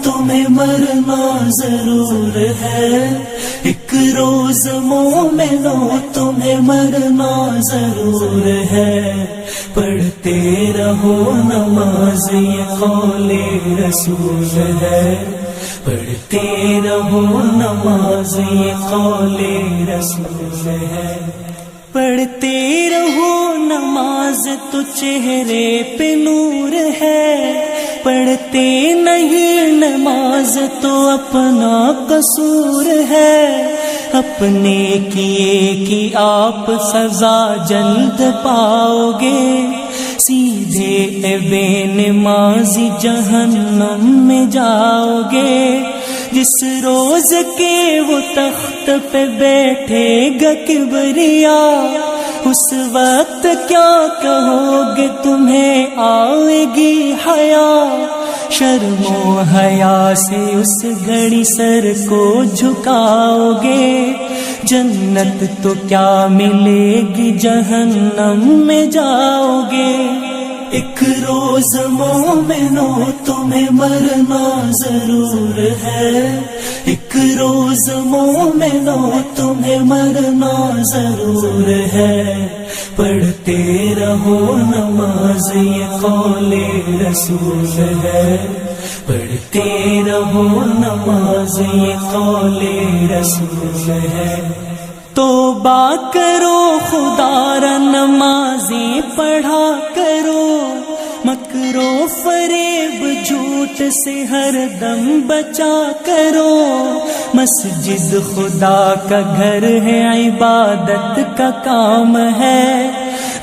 تمہیں مرنا ضرور ہے، ایک روز مومنوں تمہیں مرنا ضرور ہے، پڑھتے رہو نماز یہ قول رسول ہے، پڑھتے رہو نماز یہ قول رسول ہے، پڑھتے رہو نماز تو چہرے پہ نور ہے، پڑھتے نہیں نماز تو اپنا قصور ہے، اپنے کیے کی آپ سزا جلد پاؤ گے، سیدھے بے نمازی جہنم میں جاؤ گے، جس روز کے وہ تخت پہ بیٹھے گا کبریا، اس وقت کیا کہو گے تمہیں آئے گی حیا، شرم و حیا سے اس گھڑی سر کو جھکاؤ گے، جنت تو کیا ملے گی جہنم میں جاؤ گے، ایک روز مومنوں تمہیں مرنا ضرور ہے، ایک روز مومنوں تمہیں مرنا ضرور ہے، پڑھتے رہو نماز یہ قول رسول ہے، پڑھتے رہو نماز یہ قول رسول ہے، توبہ کرو خدا را نمازیں پڑھا کرو، مکر و فریب جھوٹ سے ہر دم بچا کرو، مسجد خدا کا گھر ہے، عبادت کا کام ہے،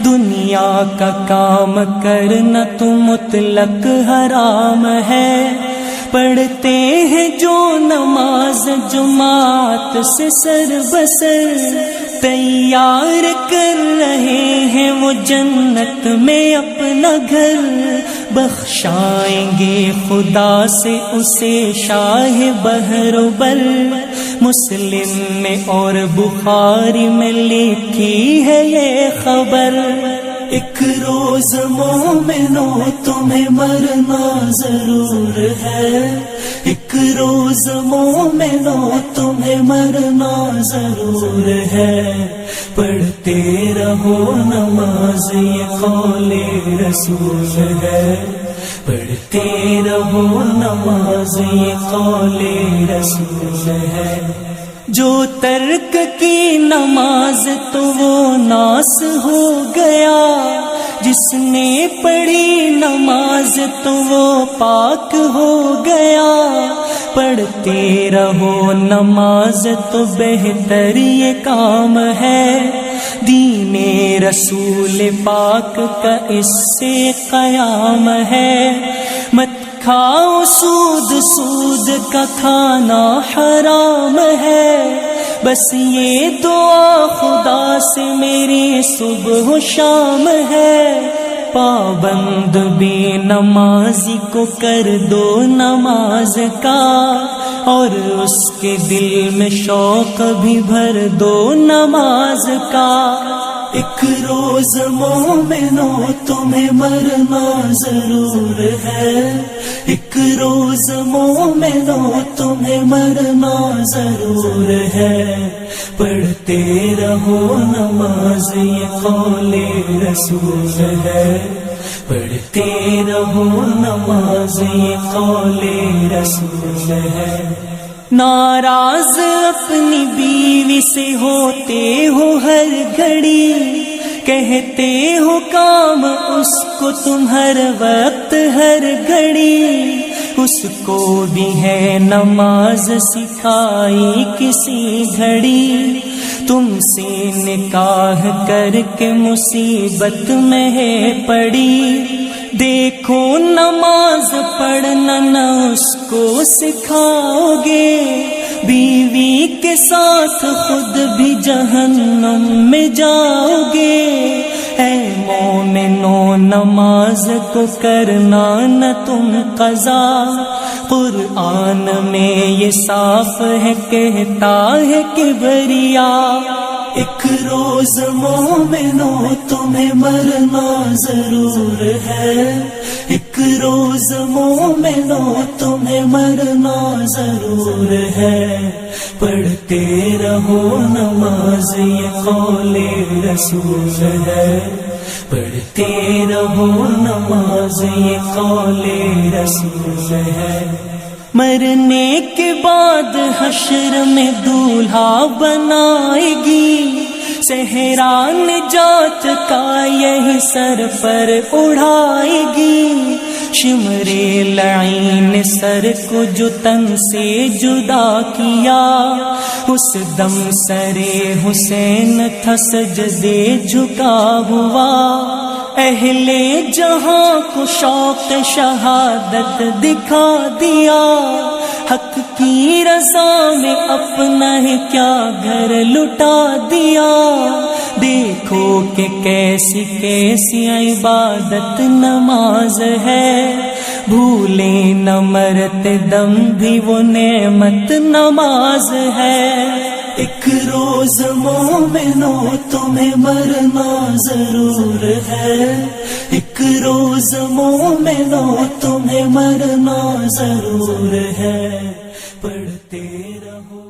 دنیا کا کام کرنا تو مطلق حرام ہے، پڑھتے ہیں جو نماز جماعت سے سر بسر، تیار کر رہے ہیں وہ جنت میں اپنا گھر، بخشائیں گے خدا سے اسے شاہ بحر و بر، مسلم میں اور بخاری میں لکھی ہے یہ خبر، ایک روز مومنوں تمہیں مرنا ضرور ہے، ایک روز مومنوں تمہیں مرنا ضرور ہے، پڑھتے رہو نماز یہ قول رسول ہے، پڑھتے رہو نماز یہ قول رسول ہے، جو ترک کی نماز تو وہ ناس ہو گیا، جس نے پڑھی نماز تو وہ پاک ہو گیا، پڑھتے رہو نماز تو بہتر یہ کام ہے، دین رسول پاک کا اس سے قیام ہے، مت کھاؤ سود، سود کا کھانا حرام ہے، بس یہ دعا خدا سے میری صبح و شام ہے، پابند بھی نمازی کو کر دو نماز کا، اور اس کے دل میں شوق بھی بھر دو نماز کا، ایک روز مومنوں تمہیں مرنا ضرور ہے، ایک روز مومنوں تمہیں مرنا ضرور ہے، پڑھتے رہو نماز یہ قول رسول ہے، پڑھتے رہو نماز یہ قول رسول ہے، ناراض اپنی بیوی سے ہوتے ہو ہر گھڑی، کہتے ہو کام اس کو تم ہر وقت ہر گھڑی، اس کو بھی ہے نماز سکھائی کسی گھڑی، تم سے نکاح کر کے مصیبت میں ہے پڑی، دیکھو نماز پڑھنا نہ اس کو سکھاؤ گے، بیوی کے ساتھ خود بھی جہنم میں جاؤ گے، اے مومنو نماز کو کرنا نہ تم قضا، قرآن میں یہ صاف ہے کہتا ہے کبریا، ایک روز مومنوں تمہیں مرنا ضرور ہے، ایک روز مومنوں تمہیں مرنا ضرور ہے، پڑھتے رہو نماز یہ قول رسول ہے، پڑھتے رہو نماز یہ قول رسول ہے۔ مرنے کے بعد حشر میں دولہا بنائے گی، صحرا نجات کا یہی سر پر اڑائے گی، شمر لعین سر کو جو تن سے جدا کیا، اس دم سر حسین تھا سجدے جھکا ہوا، اہل جہاں کو شوق شہادت دکھا دیا، حق کی رضا میں اپنا ہے کیا گھر لٹا دیا، دیکھو کہ کیسی کیسی عبادت نماز ہے، بھولیں نہ مرتے دم بھی وہ نعمت نماز ہے۔ ایک روز مومنوں تمہیں مرنا ضرور ہے، ایک روز مومنوں تمہیں مرنا ضرور ہے، پڑھتے رہو